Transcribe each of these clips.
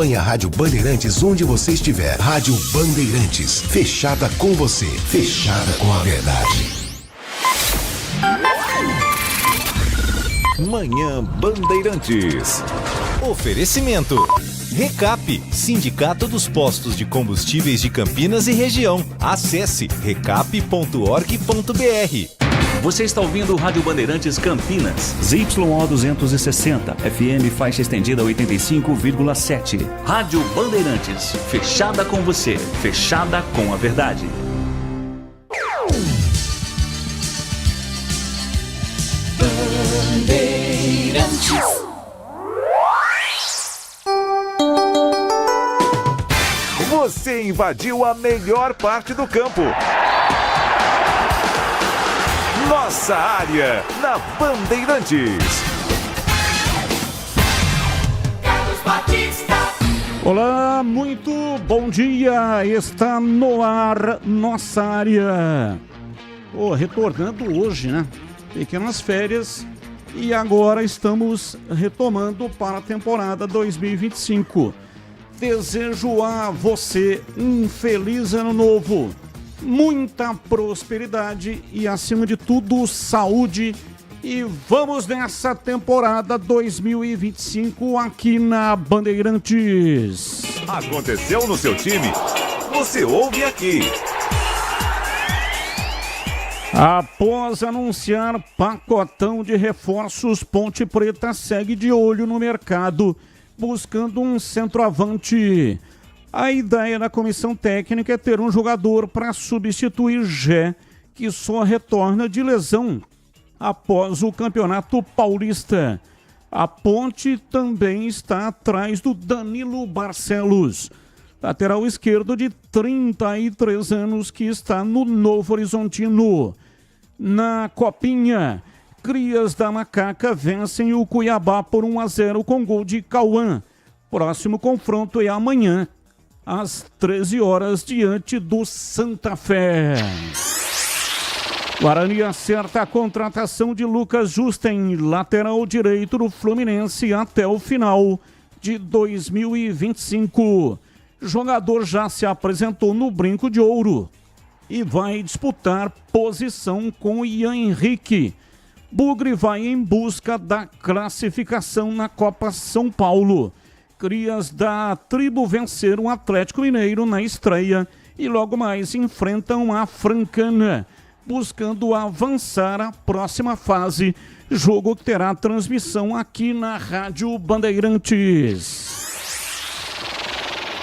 Põe a Rádio Bandeirantes onde você estiver. Rádio Bandeirantes, fechada com você, fechada com a verdade. Manhã Bandeirantes. Oferecimento. Recap, Sindicato dos Postos de Combustíveis de Campinas e Região. Acesse recap.org.br. Você está ouvindo o Rádio Bandeirantes Campinas. ZYO 260, FM faixa estendida 85,7. Rádio Bandeirantes, fechada com você, fechada com a verdade. Bandeirantes. Você invadiu a melhor parte do campo. Nossa área, na Bandeirantes. Olá, muito bom dia. Está no ar Nossa Área. Retornando hoje, né? Pequenas férias. E agora estamos retomando para a temporada 2025. Desejo a você um feliz ano novo. Muita prosperidade e, acima de tudo, saúde. E vamos nessa temporada 2025 aqui na Bandeirantes. Aconteceu no seu time? Você ouve aqui. Após anunciar pacotão de reforços, Ponte Preta segue de olho no mercado, buscando um centroavante. A ideia da comissão técnica é ter um jogador para substituir Gé, que só retorna de lesão após o Campeonato Paulista. A Ponte também está atrás do Danilo Barcelos, lateral esquerdo de 33 anos que está no Novo Horizontino. Na Copinha, Crias da Macaca vencem o Cuiabá por 1-0 com gol de Cauã. Próximo confronto é amanhã, às 13 horas, diante do Santa Fé. Guarani acerta a contratação de Lucas Justen, lateral direito do Fluminense, até o final de 2025. Jogador já se apresentou no Brinco de Ouro e vai disputar posição com Ian Henrique. Bugre vai em busca da classificação na Copa São Paulo. Crias da tribo venceram o Atlético Mineiro na estreia e logo mais enfrentam a Francana, buscando avançar à próxima fase. Jogo que terá transmissão aqui na Rádio Bandeirantes.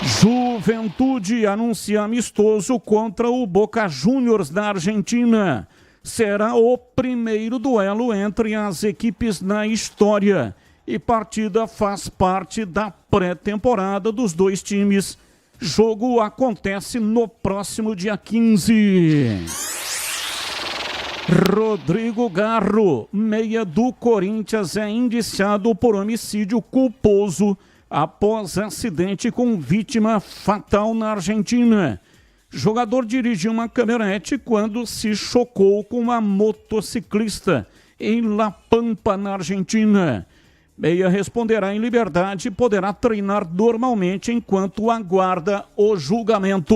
Juventude anuncia amistoso contra o Boca Juniors da Argentina. Será o primeiro duelo entre as equipes na história. E partida faz parte da pré-temporada dos dois times. Jogo acontece no próximo dia 15. Rodrigo Garro, meia do Corinthians, é indiciado por homicídio culposo após acidente com vítima fatal na Argentina. Jogador dirigiu uma caminhonete quando se chocou com uma motociclista em La Pampa, na Argentina. Meia responderá em liberdade e poderá treinar normalmente enquanto aguarda o julgamento.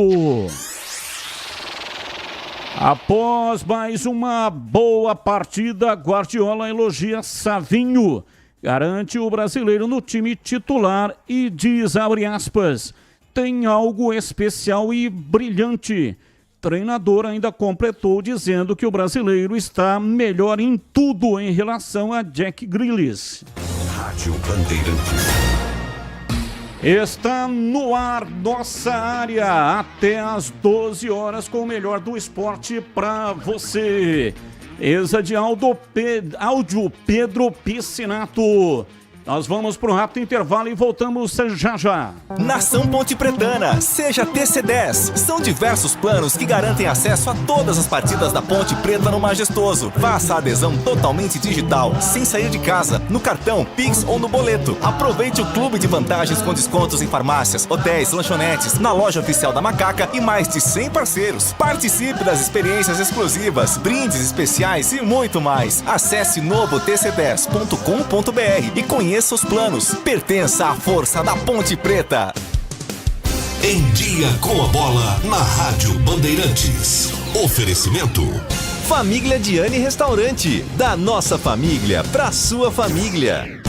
Após mais uma boa partida, Guardiola elogia Savinho, garante o brasileiro no time titular e diz, abre aspas, tem algo especial e brilhante. Treinador ainda completou dizendo que o brasileiro está melhor em tudo em relação a Jack Grealish. Rádio Bandeirantes. Está no ar Nossa Área até às 12 horas com o melhor do esporte para você. Mesa de áudio Pedro Piscinato. Nós vamos para um rápido intervalo e voltamos já já. Nação Ponte Pretana, seja TC10. São diversos planos que garantem acesso a todas as partidas da Ponte Preta no Majestoso. Faça a adesão totalmente digital, sem sair de casa, no cartão, Pix ou no boleto. Aproveite o clube de vantagens com descontos em farmácias, hotéis, lanchonetes, na loja oficial da Macaca e mais de 100 parceiros. Participe das experiências exclusivas, brindes especiais e muito mais. Acesse novotc10.com.br e conheça Conheça os planos. Pertença à força da Ponte Preta. Em Dia com a Bola na Rádio Bandeirantes. Oferecimento. Família Diani Restaurante. Da nossa família pra sua família.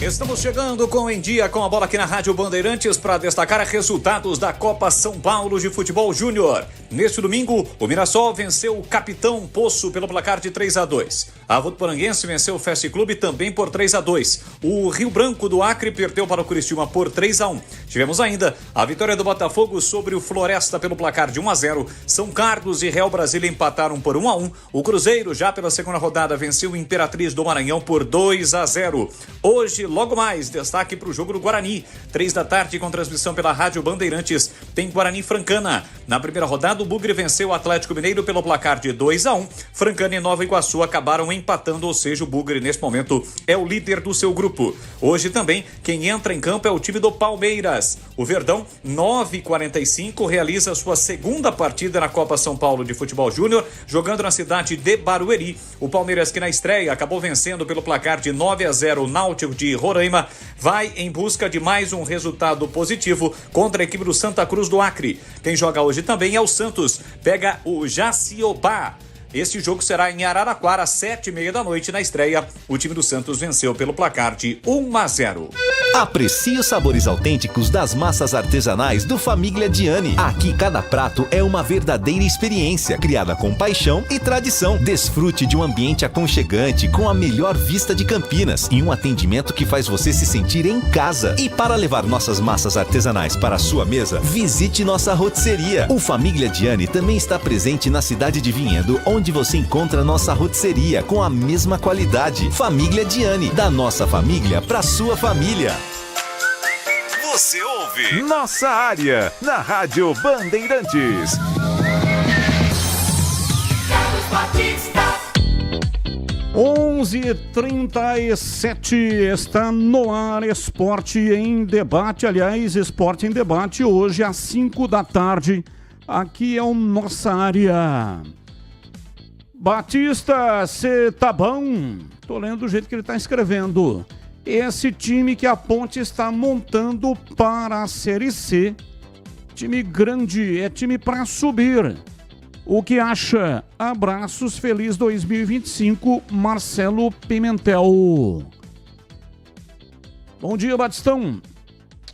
Estamos chegando com Em Dia com a Bola aqui na Rádio Bandeirantes para destacar resultados da Copa São Paulo de Futebol Júnior. Neste domingo, o Mirassol venceu o Capitão Poço pelo placar de 3-2. A Votuporanguense venceu o Fast Clube também por 3-2. O Rio Branco do Acre perdeu para o Criciúma por 3-1. Tivemos ainda a vitória do Botafogo sobre o Floresta pelo placar de 1-0. São Carlos e Real Brasília empataram por 1-1. O Cruzeiro, já pela segunda rodada, venceu o Imperatriz do Maranhão por 2-0. Hoje, logo mais, destaque para o jogo do Guarani. 3 da tarde, com transmissão pela Rádio Bandeirantes, tem Guarani Francana. Na primeira rodada, o Bugre venceu o Atlético Mineiro pelo placar de 2-1. Francana e Nova Iguaçu acabaram empatando, ou seja, o Bugre, nesse momento, é o líder do seu grupo. Hoje também, quem entra em campo é o time do Palmeiras. O Verdão, 9h45, realiza sua segunda partida na Copa São Paulo de Futebol Júnior, jogando na cidade de Barueri. O Palmeiras, que na estreia acabou vencendo pelo placar de 9-0 o Náutico de Roraima, vai em busca de mais um resultado positivo contra a equipe do Santa Cruz do Acre. Quem joga hoje também é o Santos, pega o Jaciobá. Este jogo será em Araraquara, às 7h30 da noite. Na estreia, o time do Santos venceu pelo placar de 1-0. Aprecie os sabores autênticos das massas artesanais do Família Diani. Aqui cada prato é uma verdadeira experiência, criada com paixão e tradição. Desfrute de um ambiente aconchegante com a melhor vista de Campinas e um atendimento que faz você se sentir em casa. E para levar nossas massas artesanais para a sua mesa, visite nossa rotisseria. O Família Diani também está presente na cidade de Vinhedo, onde você encontra nossa rotisseria com a mesma qualidade. Família Diani, da nossa família para sua família. Você ouve Nossa Área na Rádio Bandeirantes. 11h37, está no ar Esporte em Debate. Aliás, Esporte em Debate hoje às 5 da tarde. Aqui é o Nossa Área. Batista, cê tá bom? Tô lendo do jeito que ele tá escrevendo. Esse time que a Ponte está montando para a Série C, time grande, é time para subir. O que acha? Abraços, feliz 2025, Marcelo Pimentel. Bom dia, Batistão.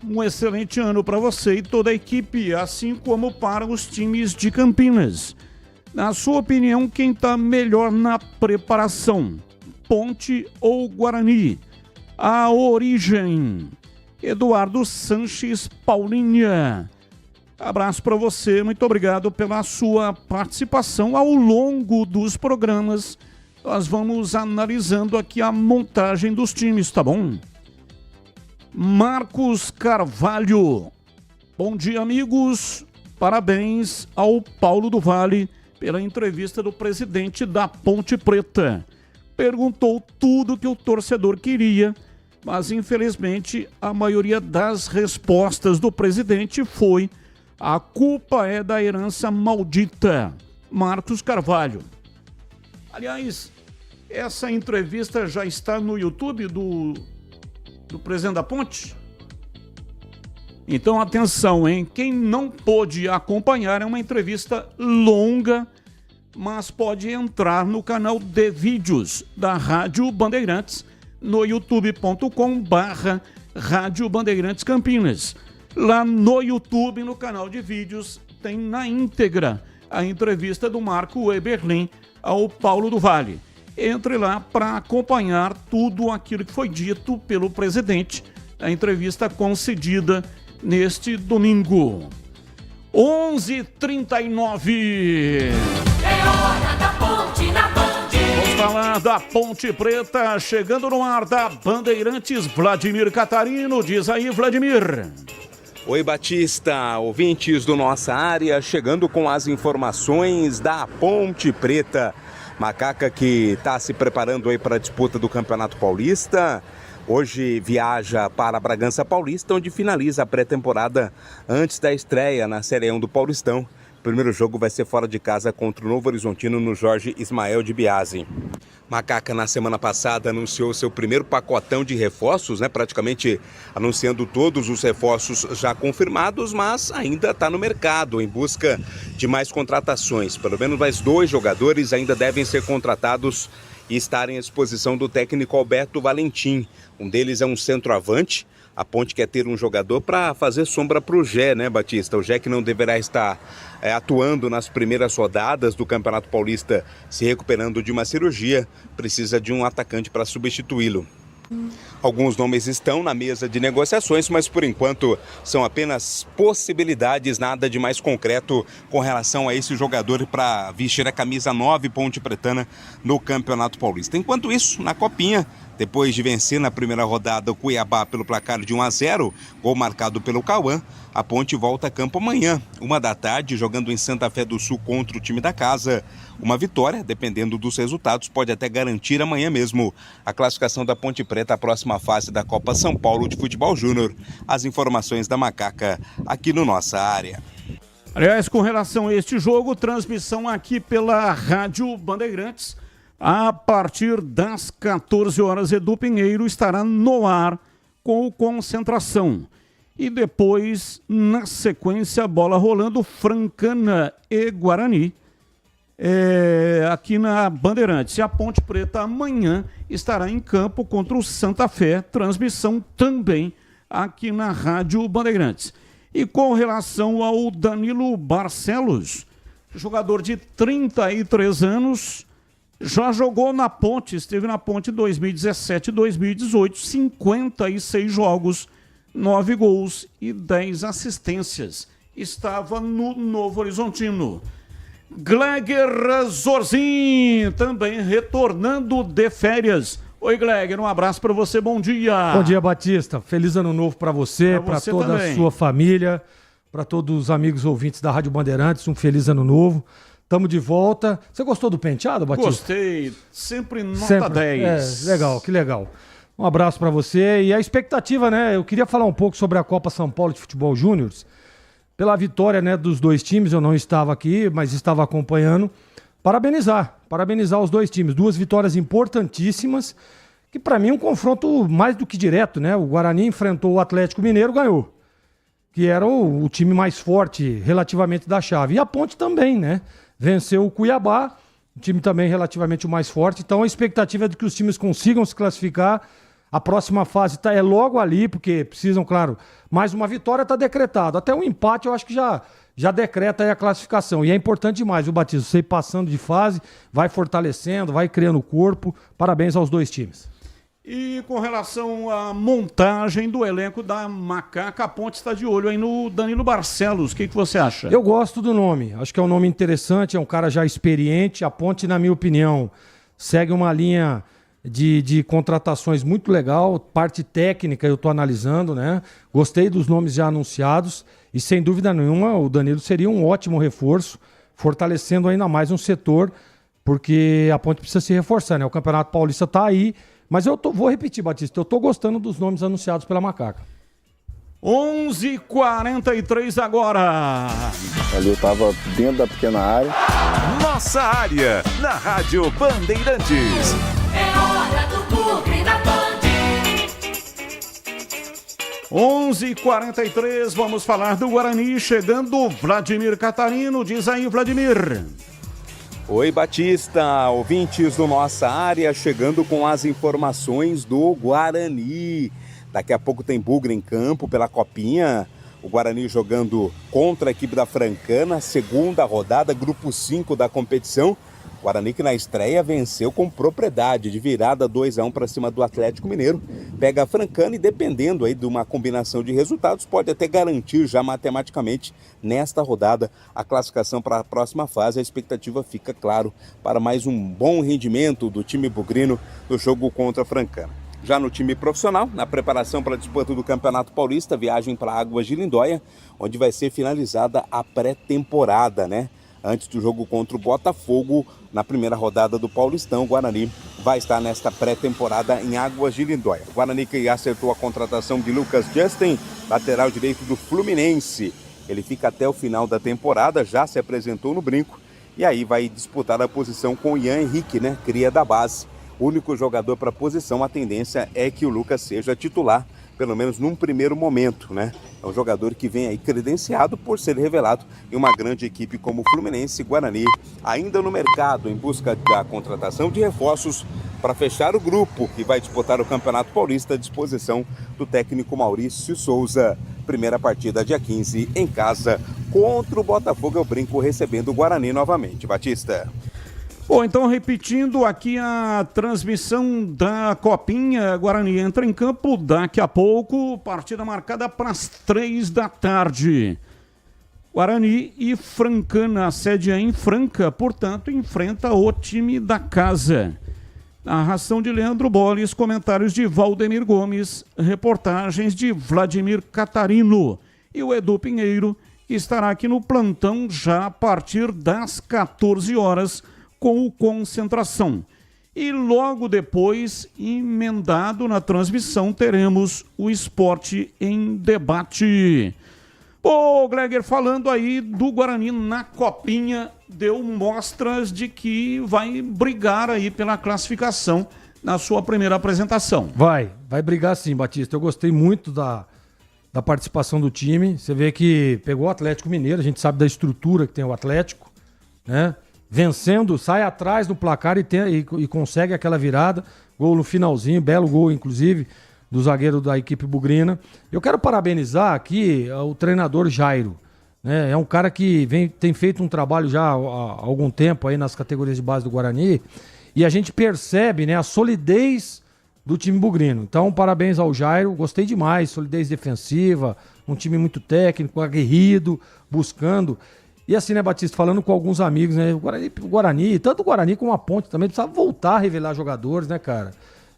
Um excelente ano para você e toda a equipe, assim como para os times de Campinas. Na sua opinião, quem está melhor na preparação? Ponte ou Guarani? A origem. Eduardo Sanches Paulinha. Abraço para você, muito obrigado pela sua participação ao longo dos programas. Nós vamos analisando aqui a montagem dos times, tá bom? Marcos Carvalho. Bom dia, amigos. Parabéns ao Paulo do Vale pela entrevista do presidente da Ponte Preta. Perguntou tudo que o torcedor queria, mas infelizmente a maioria das respostas do presidente foi: a culpa é da herança maldita. Marcos Carvalho. Aliás, essa entrevista já está no YouTube do presidente da Ponte? Então, atenção, hein? Quem não pôde acompanhar, é uma entrevista longa, mas pode entrar no canal de vídeos da Rádio Bandeirantes, no youtube.com/Rádio Bandeirantes Campinas. Lá no YouTube, no canal de vídeos, tem na íntegra a entrevista do Marco Eberlin ao Paulo do Vale. Entre lá para acompanhar tudo aquilo que foi dito pelo presidente, a entrevista concedida neste domingo. 11h39. É hora da Ponte na Band. Vamos falar da Ponte Preta, chegando no ar da Bandeirantes, Vladimir Catarino. Diz aí, Vladimir. Oi, Batista, ouvintes do Nossa Área, chegando com as informações da Ponte Preta. Macaca que está se preparando aí para a disputa do Campeonato Paulista. Hoje viaja para Bragança Paulista, onde finaliza a pré-temporada antes da estreia na Série 1 do Paulistão, O primeiro jogo vai ser fora de casa contra o Novo Horizontino no Jorge Ismael de Biasi. Macaca, na semana passada, anunciou seu primeiro pacotão de reforços, praticamente anunciando todos os reforços já confirmados, mas ainda está no mercado em busca de mais contratações. Pelo menos mais 2 jogadores ainda devem ser contratados e estarem à disposição do técnico Alberto Valentim. Um deles é um centroavante. A Ponte quer ter um jogador para fazer sombra para o Gé, Batista? O Gé que não deverá estar atuando nas primeiras rodadas do Campeonato Paulista, se recuperando de uma cirurgia, precisa de um atacante para substituí-lo. Alguns nomes estão na mesa de negociações, mas por enquanto são apenas possibilidades, nada de mais concreto com relação a esse jogador para vestir a camisa 9 Ponte Pretana no Campeonato Paulista. Enquanto isso, na Copinha, depois de vencer na primeira rodada o Cuiabá pelo placar de 1-0, gol marcado pelo Cauã, a Ponte volta a campo amanhã, 13h, jogando em Santa Fé do Sul contra o time da casa. Uma vitória, dependendo dos resultados, pode até garantir amanhã mesmo a classificação da Ponte Preta à próxima fase da Copa São Paulo de Futebol Júnior. As informações da Macaca aqui no Nossa Área. Aliás, com relação a este jogo, transmissão aqui pela Rádio Bandeirantes. A partir das 14 horas, Edu Pinheiro estará no ar com o Concentração. E depois, na sequência, bola rolando, Francana e Guarani, aqui na Bandeirantes. E a Ponte Preta amanhã estará em campo contra o Santa Fé, transmissão também aqui na Rádio Bandeirantes. E com relação ao Danilo Barcelos, jogador de 33 anos, já jogou na Ponte, esteve na Ponte em 2017 e 2018, 56 jogos, 9 gols e 10 assistências. Estava no Novo Horizontino. Gleger Zorzin, também retornando de férias. Oi, Gleger, um abraço para você, bom dia. Bom dia, Batista. Feliz ano novo para você, para toda também. A sua família, para todos os amigos ouvintes da Rádio Bandeirantes, um feliz ano novo. Estamos de volta. Você gostou do penteado, Batista? Gostei, sempre nota 10. Legal, que legal. Um abraço para você. E a expectativa, eu queria falar um pouco sobre a Copa São Paulo de Futebol Júnior. Pela vitória, dos dois times, eu não estava aqui, mas estava acompanhando. Parabenizar os dois times. 2 vitórias importantíssimas, que para mim é um confronto mais do que direto, O Guarani enfrentou o Atlético Mineiro, ganhou, que era o time mais forte relativamente da chave. E a Ponte também, Venceu o Cuiabá, o time também relativamente o mais forte. Então a expectativa é de que os times consigam se classificar. A próxima fase é logo ali, porque precisam, claro, mais uma vitória está decretado. Até um empate eu acho que já decreta aí a classificação. E é importante demais, viu, Batista? Você ir passando de fase, vai fortalecendo, vai criando o corpo. Parabéns aos dois times. E com relação à montagem do elenco da Macaca, a Ponte está de olho aí no Danilo Barcelos. O que você acha? Eu gosto do nome. Acho que é um nome interessante, é um cara já experiente. A Ponte, na minha opinião, segue uma linha de contratações muito legal. Parte técnica eu estou analisando, Gostei dos nomes já anunciados e, sem dúvida nenhuma, o Danilo seria um ótimo reforço, fortalecendo ainda mais um setor, porque a Ponte precisa se reforçar, O Campeonato Paulista está aí. Mas vou repetir, Batista, eu estou gostando dos nomes anunciados pela Macaca. 11h43 agora. Ali eu estava dentro da pequena área. Nossa Área, na Rádio Bandeirantes. É hora do Bugre da Band. 11h43, vamos falar do Guarani. Chegando Vladimir Catarino. Diz aí, Vladimir. Oi, Batista, ouvintes do Nossa Área, chegando com as informações do Guarani. Daqui a pouco tem Bugre em campo pela Copinha. O Guarani jogando contra a equipe da Francana, segunda rodada, grupo 5 da competição. Guarani que na estreia venceu com propriedade, de virada 2-1 para cima do Atlético Mineiro. Pega a Francana e, dependendo aí de uma combinação de resultados, pode até garantir já matematicamente nesta rodada a classificação para a próxima fase. A expectativa fica, claro, para mais um bom rendimento do time bugrino no jogo contra a Francana. Já no time profissional, na preparação para a disputa do Campeonato Paulista, viagem para Águas de Lindóia, onde vai ser finalizada a pré-temporada, Antes do jogo contra o Botafogo, na primeira rodada do Paulistão, o Guarani vai estar nesta pré-temporada em Águas de Lindóia. O Guarani que acertou a contratação de Lucas Justin, lateral direito do Fluminense. Ele fica até o final da temporada, já se apresentou no Brinco e aí vai disputar a posição com o Ian Henrique, né? Cria da base. O único jogador para a posição, a tendência é que o Lucas seja titular, pelo menos num primeiro momento, né? É um jogador que vem aí credenciado por ser revelado em uma grande equipe como o Fluminense e Guarani, ainda no mercado em busca da contratação de reforços para fechar o grupo que vai disputar o Campeonato Paulista à disposição do técnico Maurício Souza. Primeira partida dia 15 em casa contra o Botafogo, eu Brinco recebendo o Guarani novamente. Batista. Bom, então repetindo aqui a transmissão da Copinha, Guarani entra em campo daqui a pouco, partida marcada para as 3 da tarde. Guarani e Francana, a sede é em Franca, portanto enfrenta o time da casa. Narração de Leandro Bolles, comentários de Valdemir Gomes, reportagens de Vladimir Catarino. E o Edu Pinheiro estará aqui no plantão já a partir das 14 horas, com o Concentração. E logo depois, emendado na transmissão, teremos o Esporte em Debate. Ô, Gleger, falando aí do Guarani na Copinha, deu mostras de que vai brigar aí pela classificação na sua primeira apresentação. Vai brigar sim, Batista. Eu gostei muito da participação do time. Você vê que pegou o Atlético Mineiro, a gente sabe da estrutura que tem o Atlético, né? Vencendo, sai atrás do placar e consegue aquela virada. Gol no finalzinho, belo gol, inclusive, do zagueiro da equipe bugrina. Eu quero parabenizar aqui o treinador Jairo, né? É um cara que tem feito um trabalho já há algum tempo aí nas categorias de base do Guarani e a gente percebe, né, a solidez do time bugrino. Então, parabéns ao Jairo, gostei demais, solidez defensiva, um time muito técnico, aguerrido, buscando. E assim, né, Batista, falando com alguns amigos, né, o Guarani, tanto o Guarani como a Ponte também, precisa voltar a revelar jogadores, né, cara?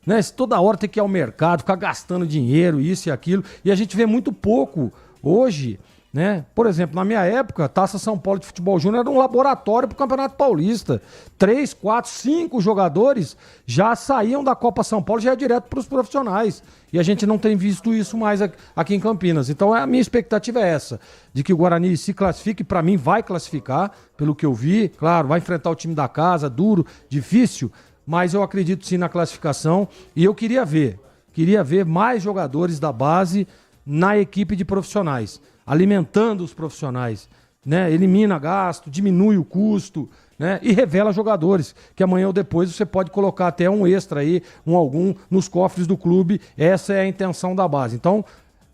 Né, se toda hora tem que ir ao mercado, ficar gastando dinheiro, isso e aquilo, e a gente vê muito pouco hoje, né? Por exemplo, na minha época, Taça São Paulo de Futebol Júnior era um laboratório para o Campeonato Paulista. 3, 4, 5 jogadores já saíam da Copa São Paulo, já ia direto para os profissionais. E a gente não tem visto isso mais aqui em Campinas. Então a minha expectativa é essa, de que o Guarani se classifique, para mim vai classificar, pelo que eu vi. Claro, vai enfrentar o time da casa, duro, difícil, mas eu acredito sim na classificação. E eu queria ver mais jogadores da base na equipe de profissionais, alimentando os profissionais, né? Elimina gasto, diminui o custo, né? E revela jogadores, que amanhã ou depois você pode colocar até um extra aí, algum nos cofres do clube. Essa é a intenção da base. Então,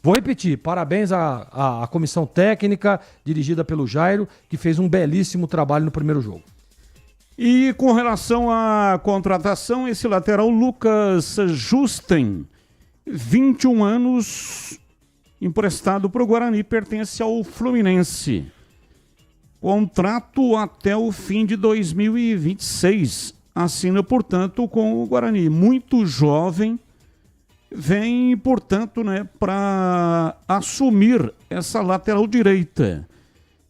vou repetir, parabéns à comissão técnica dirigida pelo Jairo, que fez um belíssimo trabalho no primeiro jogo. E com relação à contratação, esse lateral Lucas Justen, 21 anos, emprestado para o Guarani, pertence ao Fluminense. Contrato até o fim de 2026. Assina, portanto, com o Guarani. Muito jovem, vem, portanto, né, para assumir essa lateral direita.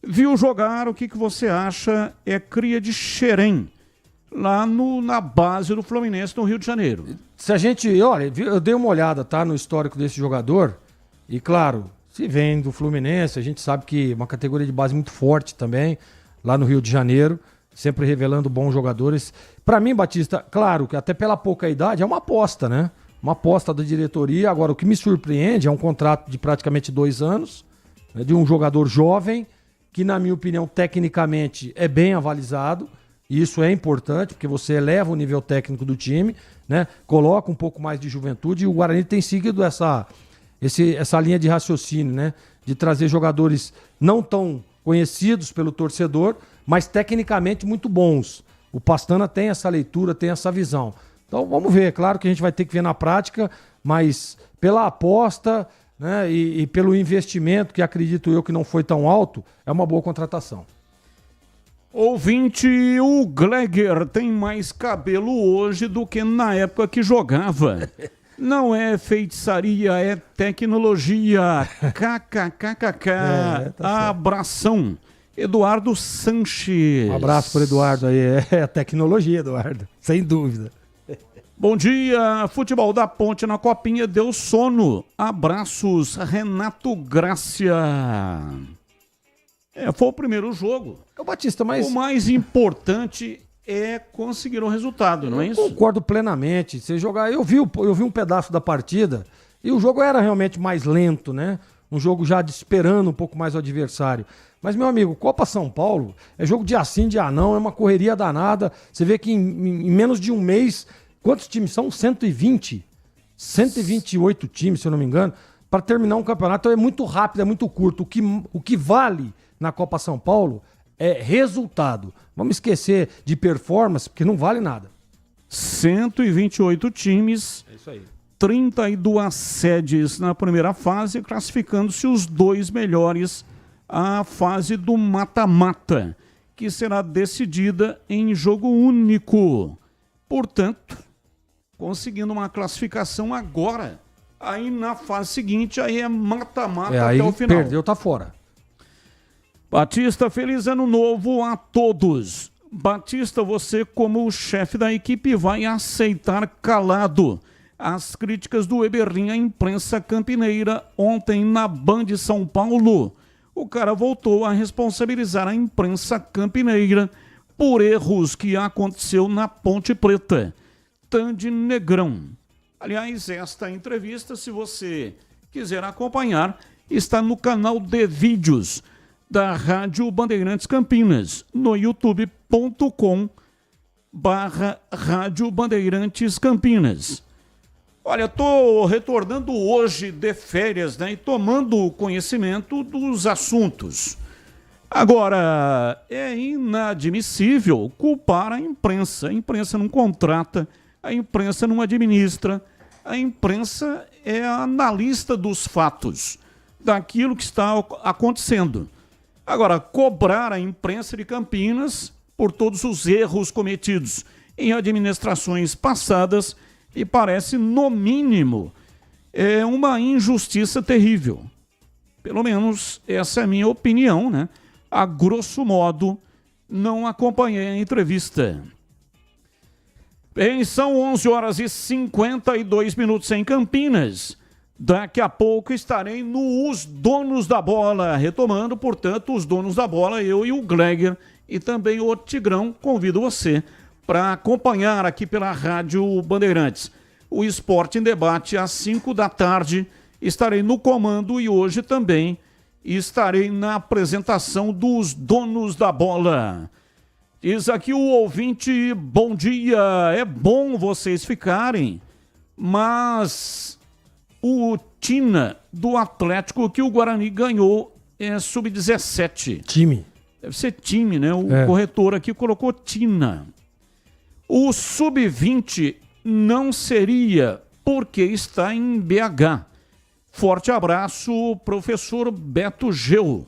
Viu jogar, o que você acha? É cria de Xerém, lá na base do Fluminense, no Rio de Janeiro. Se a gente, olha, eu dei uma olhada, tá, no histórico desse jogador, e claro, se vem do Fluminense, a gente sabe que é uma categoria de base muito forte também, lá no Rio de Janeiro, sempre revelando bons jogadores. Para mim, Batista, claro que até pela pouca idade, é uma aposta, né? Uma aposta da diretoria. Agora, o que me surpreende é um contrato de praticamente 2 anos, né, de um jogador jovem, que na minha opinião, tecnicamente, é bem avalizado, e isso é importante, porque você eleva o nível técnico do time, né? Coloca um pouco mais de juventude, e o Guarani tem seguido essa linha de raciocínio, né? De trazer jogadores não tão conhecidos pelo torcedor, mas tecnicamente muito bons. O Pastana tem essa leitura, tem essa visão. Então vamos ver, claro que a gente vai ter que ver na prática, mas pela aposta, né, e pelo investimento, que acredito eu que não foi tão alto, é uma boa contratação. Ouvinte, o Gleger tem mais cabelo hoje do que na época que jogava. Não é feitiçaria, é tecnologia. KKKKK. Abração. Eduardo Sanches. Um abraço para Eduardo aí. É a tecnologia, Eduardo. Sem dúvida. Bom dia. Futebol da Ponte na Copinha deu sono. Abraços, Renato Grácia. Foi o primeiro jogo. O Batista, mas... O mais importante é conseguir o resultado, não é isso? Concordo plenamente. Você jogar... eu vi um pedaço da partida e o jogo era realmente mais lento, né? Um jogo já esperando um pouco mais o adversário. Mas, meu amigo, Copa São Paulo é jogo dia sim, dia não, é uma correria danada. Você vê que em menos de um mês, quantos times são? 120? 128 times, se eu não me engano, para terminar um campeonato. Então é muito rápido, é muito curto. O que vale na Copa São Paulo é resultado. Vamos esquecer de performance, porque não vale nada. 128 times, é isso aí. 32 sedes na primeira fase, classificando-se os 2 melhores à fase do mata-mata, que será decidida em jogo único. Portanto, conseguindo uma classificação agora, aí na fase seguinte, aí é mata-mata até o final. Perdeu, tá fora. Batista, feliz ano novo a todos. Batista, você como chefe da equipe vai aceitar calado as críticas do Eberrin à imprensa campineira ontem na Band de São Paulo. O cara voltou a responsabilizar a imprensa campineira por erros que aconteceu na Ponte Preta. Tandy Negrão. Aliás, esta entrevista, se você quiser acompanhar, está no canal de vídeos da Rádio Bandeirantes Campinas, no youtube.com/Rádio Bandeirantes Campinas. Olha, estou retornando hoje de férias, né, e tomando conhecimento dos assuntos. Agora, é inadmissível culpar a imprensa. A imprensa não contrata, a imprensa não administra, a imprensa é a analista dos fatos, daquilo que está acontecendo. Agora, cobrar a imprensa de Campinas por todos os erros cometidos em administrações passadas me parece, no mínimo, uma injustiça terrível. Pelo menos essa é a minha opinião, né? A grosso modo, não acompanhei a entrevista. Bem, são 11h52 em Campinas. Daqui a pouco estarei no Os Donos da Bola, retomando, portanto, Os Donos da Bola, eu e o Gleger e também o Tigrão. Convido você para acompanhar aqui pela Rádio Bandeirantes o Esporte em Debate às 5 da tarde. Estarei no comando e hoje também estarei na apresentação dos Donos da Bola. Diz aqui o ouvinte, bom dia, é bom vocês ficarem, mas o Tina do Atlético que o Guarani ganhou é sub-17. Time. Deve ser time, né? O corretor aqui colocou Tina. O sub-20 não seria porque está em BH. Forte abraço, professor Beto Geu.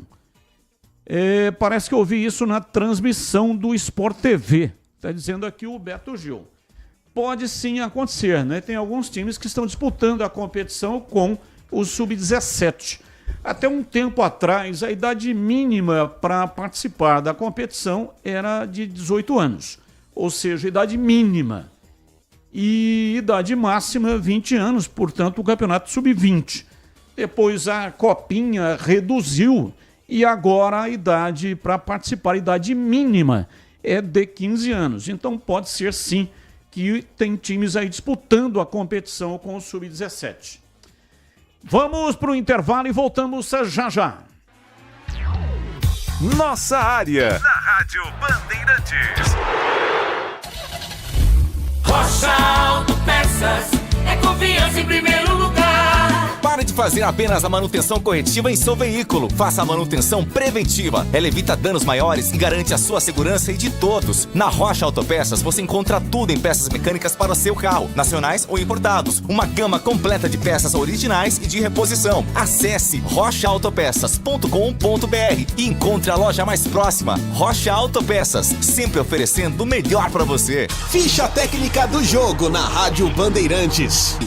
Parece que eu ouvi isso na transmissão do Sport TV. Está dizendo aqui o Beto Geu. Pode sim acontecer, né? Tem alguns times que estão disputando a competição com o sub-17. Até um tempo atrás, a idade mínima para participar da competição era de 18 anos. Ou seja, idade mínima. E idade máxima, 20 anos, portanto, o campeonato sub-20. Depois a Copinha reduziu e agora a idade para participar, a idade mínima, é de 15 anos. Então pode ser sim que tem times aí disputando a competição com o sub-17. Vamos para o intervalo e voltamos já já. Nossa área, na Rádio Bandeirantes. Rocha Autopeças é confiança em primeiro lugar. Pare de fazer apenas a manutenção corretiva em seu veículo. Faça a manutenção preventiva. Ela evita danos maiores e garante a sua segurança e de todos. Na Rocha Autopeças você encontra tudo em peças mecânicas para o seu carro, nacionais ou importados. Uma gama completa de peças originais e de reposição. Acesse rochaautopeças.com.br e encontre a loja mais próxima. Rocha Autopeças, sempre oferecendo o melhor para você. Ficha técnica do jogo na Rádio Bandeirantes.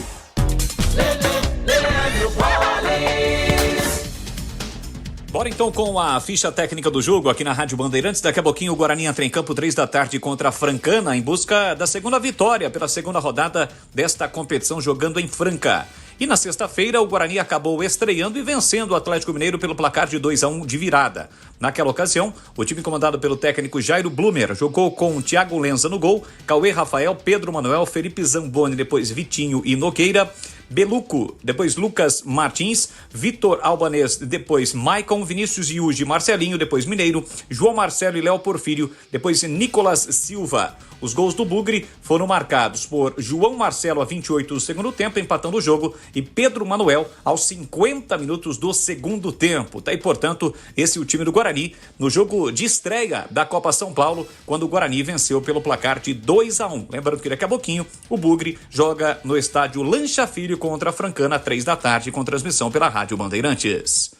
Bora então com a ficha técnica do jogo aqui na Rádio Bandeirantes. Daqui a pouquinho o Guarani entra em campo 3 da tarde contra a Francana em busca da segunda vitória pela segunda rodada desta competição jogando em Franca. E na sexta-feira, o Guarani acabou estreando e vencendo o Atlético Mineiro pelo placar de 2-1 de virada. Naquela ocasião, o time comandado pelo técnico Jairo Blumer jogou com Thiago Lenza no gol, Cauê Rafael, Pedro Manuel, Felipe Zamboni, depois Vitinho e Nogueira, Beluco, depois Lucas Martins, Vitor Albanês, depois Maicon, Vinícius Yuji, Marcelinho, depois Mineiro, João Marcelo e Léo Porfírio, depois Nicolas Silva. Os gols do Bugre foram marcados por João Marcelo a 28 do segundo tempo, empatando o jogo, e Pedro Manuel aos 50 minutos do segundo tempo. Tá aí, portanto, esse é o time do Guarani no jogo de estreia da Copa São Paulo, quando o Guarani venceu pelo placar de 2-1. Lembrando que daqui a pouquinho o Bugre joga no estádio Lancha Filho contra a Francana, 3 da tarde, com transmissão pela Rádio Bandeirantes.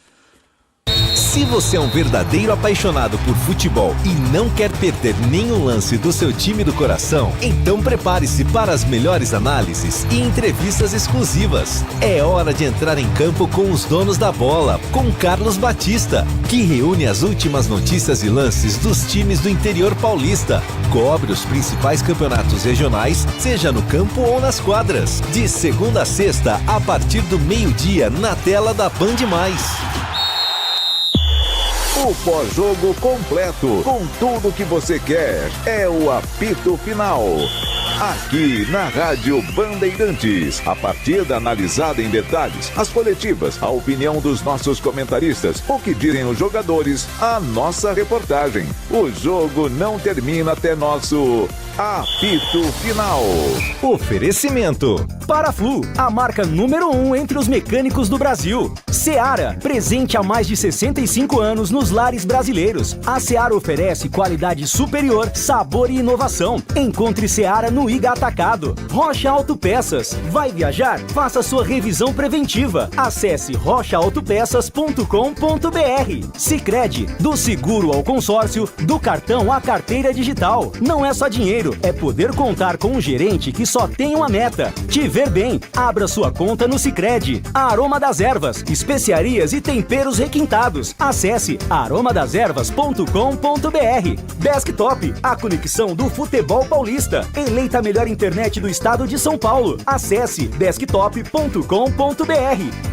Se você é um verdadeiro apaixonado por futebol e não quer perder nenhum lance do seu time do coração, então prepare-se para as melhores análises e entrevistas exclusivas. É hora de entrar em campo com os donos da bola, com Carlos Batista, que reúne as últimas notícias e lances dos times do interior paulista. Cobre os principais campeonatos regionais, seja no campo ou nas quadras. De segunda a sexta, a partir do meio-dia, na tela da Band+. O pós-jogo completo, com tudo que você quer, é o apito final. Aqui na Rádio Bandeirantes, a partida analisada em detalhes, as coletivas, a opinião dos nossos comentaristas, o que dizem os jogadores, a nossa reportagem. O jogo não termina até nosso apito final. Oferecimento: Paraflu, a marca número 1 entre os mecânicos do Brasil. Seara, presente há mais de 65 anos nos lares brasileiros. A Seara oferece qualidade superior, sabor e inovação. Encontre Seara no Iga Atacado. Rocha Autopeças. Vai viajar? Faça sua revisão preventiva. Acesse rochaautopeças.com.br. Sicredi, do seguro ao consórcio, do cartão à carteira digital. Não é só dinheiro, é poder contar com um gerente que só tem uma meta: te ver bem. Abra sua conta no Sicredi. A Aroma das Ervas, especiarias e temperos requintados. Acesse aromadeservas.com.br. Desktop, a conexão do futebol paulista. Eleita a melhor internet do estado de São Paulo. Acesse desktop.com.br.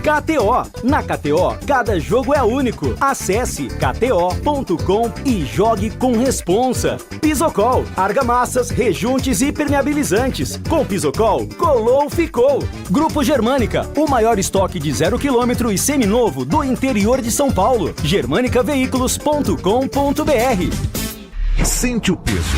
KTO, na KTO, cada jogo é único. Acesse kto.com e jogue com responsa. Pisocol, argamassas, rejuntes e impermeabilizantes. Com Pisocol, colou, ficou. Grupo Germânica, o maior estoque de 0 km e seminovo do interior de São Paulo. germanicaveículos.com.br. Sente o peso.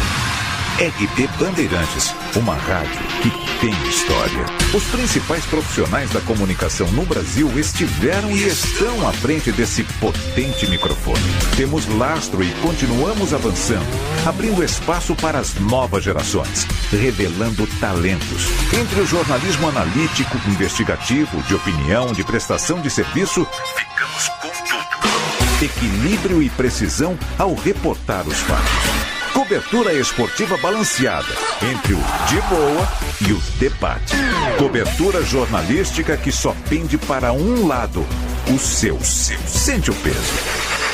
RP Bandeirantes, uma rádio que tem história. Os principais profissionais da comunicação no Brasil estiveram e estão à frente desse potente microfone. Temos lastro e continuamos avançando, abrindo espaço para as novas gerações, revelando talentos. Entre o jornalismo analítico, investigativo, de opinião, de prestação de serviço, ficamos com tudo. Equilíbrio e precisão ao reportar os fatos. Cobertura esportiva balanceada entre o de boa e o debate. Cobertura jornalística que só pende para um lado, o seu. Sente o peso.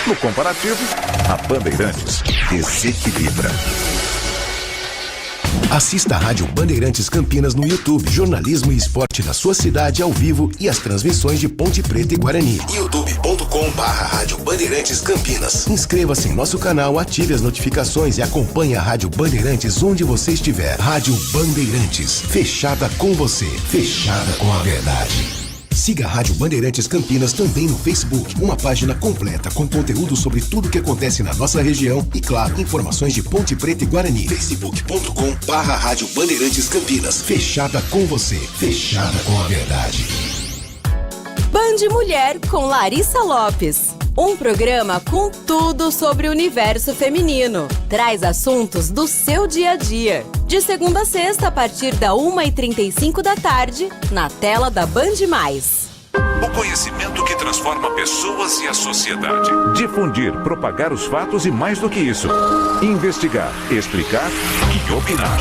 No comparativo, a Bandeirantes desequilibra. Assista a Rádio Bandeirantes Campinas no YouTube. Jornalismo e esporte da sua cidade ao vivo e as transmissões de Ponte Preta e Guarani. youtube.com/Rádio Bandeirantes Campinas. Inscreva-se em nosso canal, ative as notificações e acompanhe a Rádio Bandeirantes onde você estiver. Rádio Bandeirantes, fechada com você, fechada com a verdade. Siga a Rádio Bandeirantes Campinas também no Facebook, uma página completa com conteúdo sobre tudo que acontece na nossa região e, claro, informações de Ponte Preta e Guarani. facebook.com/Rádio Bandeirantes Campinas, fechada com você, fechada com a verdade. Band Mulher com Larissa Lopes. Um programa com tudo sobre o universo feminino. Traz assuntos do seu dia a dia. De segunda a sexta, a partir da 1h35 da tarde, na tela da Band+. O conhecimento que transforma pessoas e a sociedade. Difundir, propagar os fatos e mais do que isso. Investigar, explicar e opinar.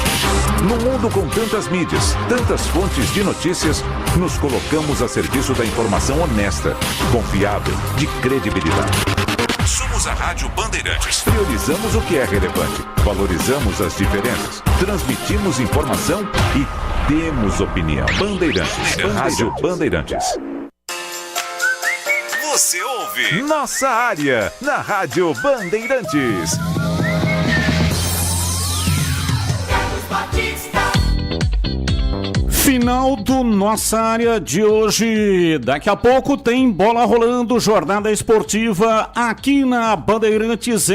No mundo com tantas mídias, tantas fontes de notícias, nos colocamos a serviço da informação honesta, confiável, de credibilidade. Somos a Rádio Bandeirantes. Priorizamos o que é relevante, valorizamos as diferenças, transmitimos informação e temos opinião. Bandeirantes. Rádio Bandeirantes. Você ouve Nossa Área, na Rádio Bandeirantes. Final do Nossa Área de hoje. Daqui a pouco tem bola rolando, jornada esportiva aqui na Bandeirantes,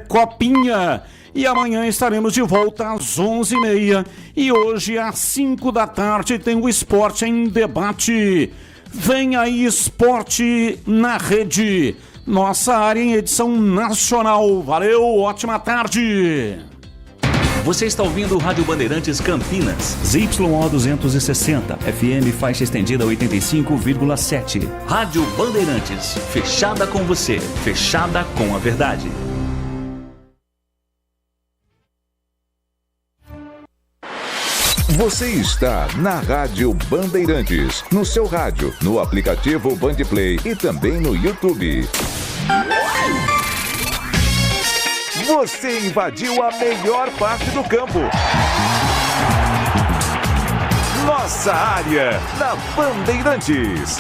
Copinha. E amanhã estaremos de volta às 11h30. E hoje às 5 da tarde tem o Esporte em Debate. Vem aí Esporte na Rede. Nossa Área em edição nacional. Valeu, ótima tarde. Você está ouvindo o Rádio Bandeirantes Campinas. ZYO 260, FM faixa estendida 85,7. Rádio Bandeirantes, fechada com você, fechada com a verdade. Você está na Rádio Bandeirantes, no seu rádio, no aplicativo Bandplay e também no YouTube. Você invadiu a melhor parte do campo. Nossa Área, na Bandeirantes.